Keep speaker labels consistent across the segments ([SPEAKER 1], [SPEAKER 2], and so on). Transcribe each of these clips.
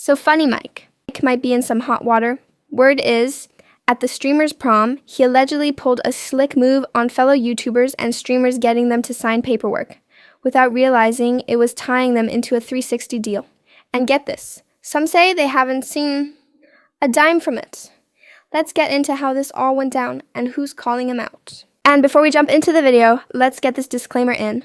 [SPEAKER 1] So Funny Mike might be in some hot water. Word is, at the streamer's prom, he allegedly pulled a slick move on fellow YouTubers and streamers, getting them to sign paperwork, without realizing it was tying them into a 360 deal. And get this, some say they haven't seen a dime from it. Let's get into how this all went down and who's calling him out. And before we jump into the video, let's get this disclaimer in.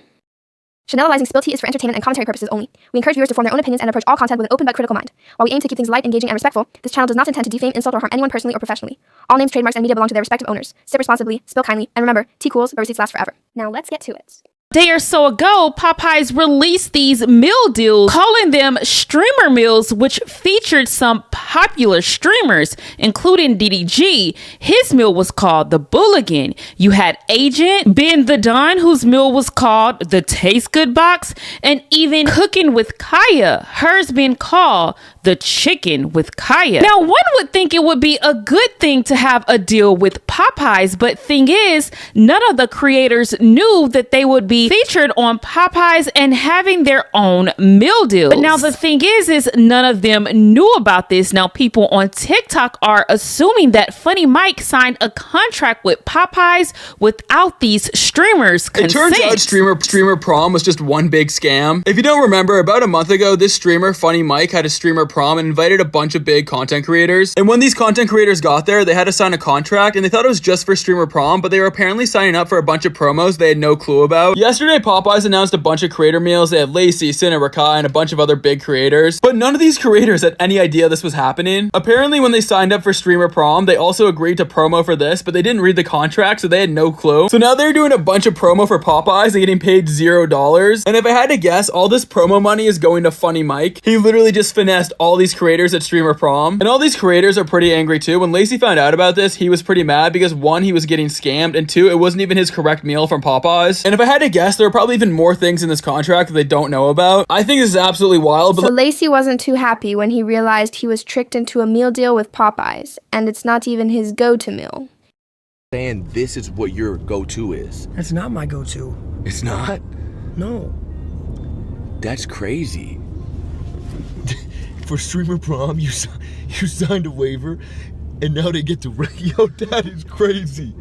[SPEAKER 1] Chanelalyzing Spilt Tea is for entertainment and commentary purposes only. We encourage viewers to form their own opinions and approach all content with an open but critical mind. While we aim to keep things light, engaging, and respectful, this channel does not intend to defame, insult, or harm anyone personally or professionally. All names, trademarks, and media belong to their respective owners. Sip responsibly, spill kindly, and remember, tea cools, but receipts last forever. Now let's get to it.
[SPEAKER 2] A day or so ago, Popeyes released these meal deals, calling them streamer meals, which featured some popular streamers, including DDG. His meal was called the Bulligan. You had Agent Ben the Don, whose meal was called the Taste Good Box, and even Cooking with Kaya, hers being called the Chicken with Kaya. Now, one would think it would be a good thing to have a deal with Popeyes, but thing is, none of the creators knew that they would be featured on Popeyes and having their own meal deals. But now the thing is none of them knew about this. Now people on TikTok are assuming that Funny Mike signed a contract with Popeyes without these streamers' consent.
[SPEAKER 3] It turns out streamer prom was just one big scam. If you don't remember, about a month ago, this streamer, Funny Mike, had a streamer prom and invited a bunch of big content creators. And when these content creators got there, they had to sign a contract, and they thought it was just for streamer prom, but they were apparently signing up for a bunch of promos they had no clue about. Yesterday, Popeyes announced a bunch of creator meals. They had Lacey, Cinna, Rakai, and a bunch of other big creators. But none of these creators had any idea this was happening. Apparently, when they signed up for streamer prom, they also agreed to promo for this, but they didn't read the contract, so they had no clue. So now they're doing a bunch of promo for Popeyes and getting paid $0. And if I had to guess, all this promo money is going to Funny Mike. He literally just finessed all these creators at streamer prom. And all these creators are pretty angry too. When Lacey found out about this, he was pretty mad because one, he was getting scammed, and two, it wasn't even his correct meal from Popeyes. And if I had to guess, there are probably even more things in this contract that they don't know about. I think this is absolutely wild. But
[SPEAKER 1] so Lacey wasn't too happy when he realized he was tricked into a meal deal with Popeyes, and it's not even his go-to meal.
[SPEAKER 4] Saying this is what your go-to is.
[SPEAKER 5] That's not my go-to.
[SPEAKER 4] It's not?
[SPEAKER 5] No.
[SPEAKER 4] That's crazy. For streamer prom, you signed a waiver, and now they get to yo. That is crazy.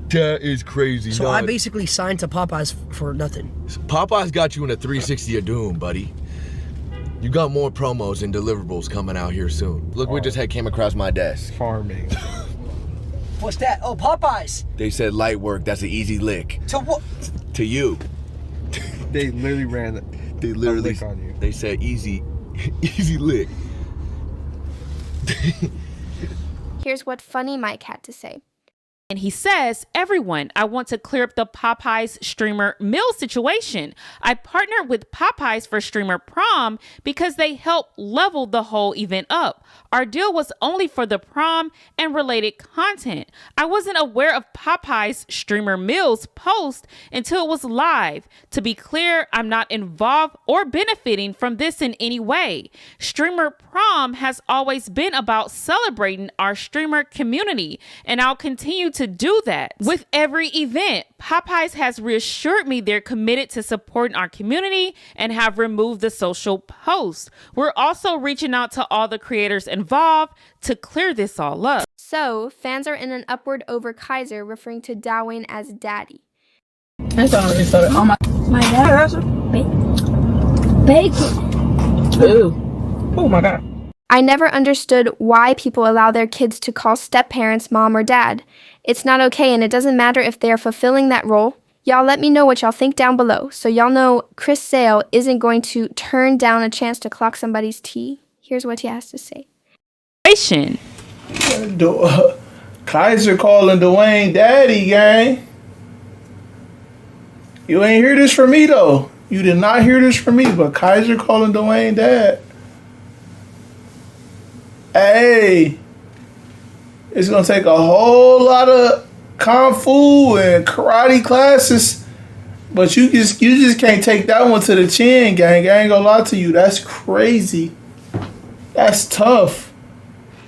[SPEAKER 4] That is crazy.
[SPEAKER 5] So I basically signed to Popeyes for nothing.
[SPEAKER 4] Popeyes got you in a 360 of doom, buddy. You got more promos and deliverables coming out here soon. Look, we just came across my desk.
[SPEAKER 6] Farming.
[SPEAKER 5] What's that? Oh, Popeyes.
[SPEAKER 4] They said light work. That's an easy lick.
[SPEAKER 5] To what?
[SPEAKER 4] To you.
[SPEAKER 6] They literally ran.
[SPEAKER 4] They literally
[SPEAKER 6] lick on you.
[SPEAKER 4] They said easy, easy lick.
[SPEAKER 1] Here's what Funny Mike had to say.
[SPEAKER 2] And he says, everyone, I want to clear up the Popeyes streamer meal situation. I partnered with Popeyes for streamer prom because they help level the whole event up. Our deal was only for the prom and related content. I wasn't aware of Popeyes streamer meals post until it was live. To be clear, I'm not involved or benefiting from this in any way. Streamer prom has always been about celebrating our streamer community, and I'll continue to do that with every event. Popeyes has reassured me they're committed to supporting our community and have removed the social posts. We're also reaching out to all the creators involved to clear this all up.
[SPEAKER 1] So fans are in an upward over Kaiser, referring to Dwayne as daddy.
[SPEAKER 7] That's already started. Oh my dad. Bacon. Ooh. Oh my God.
[SPEAKER 1] I never understood why people allow their kids to call step-parents mom or dad. It's not okay, and it doesn't matter if they're fulfilling that role. Y'all let me know what y'all think down below, so y'all know Chris Sale isn't going to turn down a chance to clock somebody's tea. Here's what he has to say.
[SPEAKER 8] Kaiser calling Dwayne daddy, gang. You ain't hear this from me, though. You did not hear this from me, but Kaiser calling Dwayne dad. Hey, it's gonna take a whole lot of kung fu and karate classes, but you just can't take that one to the chin, gang. I ain't gonna lie to you. That's crazy. That's tough.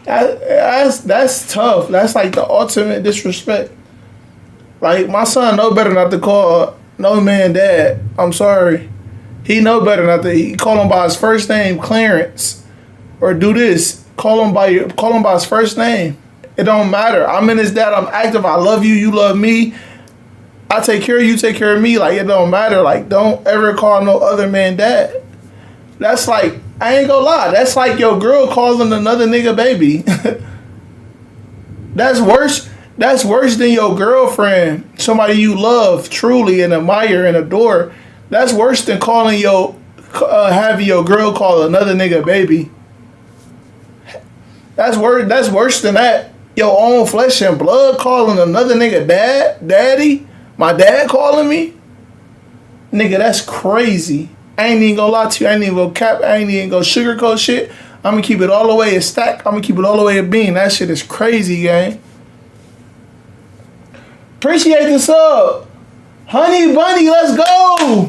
[SPEAKER 8] That's tough. That's like the ultimate disrespect. Like, my son know better not to call no man dad. I'm sorry. He know better not to. He call him by his first name, Clarence. or do this. Call him by his first name. It don't matter. I'm in his dad. I'm active. I love you. You love me. I take care of you. Take care of me. Like, it don't matter. Like, don't ever call no other man dad. That's like, I ain't gonna lie. That's like your girl calling another nigga baby. That's worse. That's worse than your girlfriend, somebody you love truly and admire and adore. That's worse than calling having your girl call another nigga baby. That's worse. That's worse than that. Your own flesh and blood calling another nigga daddy. My dad calling me. Nigga, that's crazy. I ain't even gonna lie to you. I ain't even gonna cap. I ain't even gonna sugarcoat shit. I'm gonna keep it all the way a stack. I'm gonna keep it all the way a bean. That shit is crazy, gang. Appreciate the sub. Honey Bunny, let's go.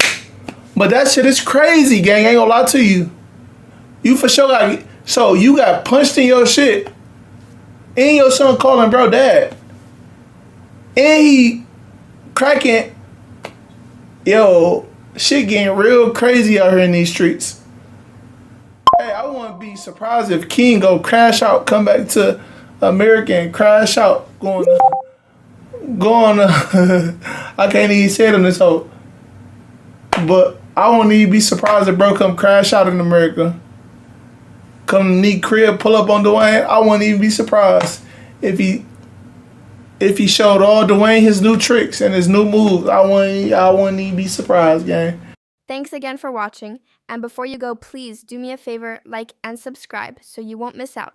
[SPEAKER 8] But that shit is crazy, gang. I ain't gonna lie to you. You for sure got... So you got punched in your shit. And your son calling bro dad. And he cracking... Yo, shit getting real crazy out here in these streets. Hey, I wouldn't be surprised if King go crash out, come back to America and crash out. Going I can't even say it on this hoe. But I wouldn't even be surprised if bro come crash out in America. Come to Neat crib, pull up on Dwayne. I wouldn't even be surprised if he showed all Dwayne his new tricks and his new moves. I wouldn't even be surprised, gang.
[SPEAKER 1] Thanks again for watching, and before you go, please do me a favor, like and subscribe so you won't miss out.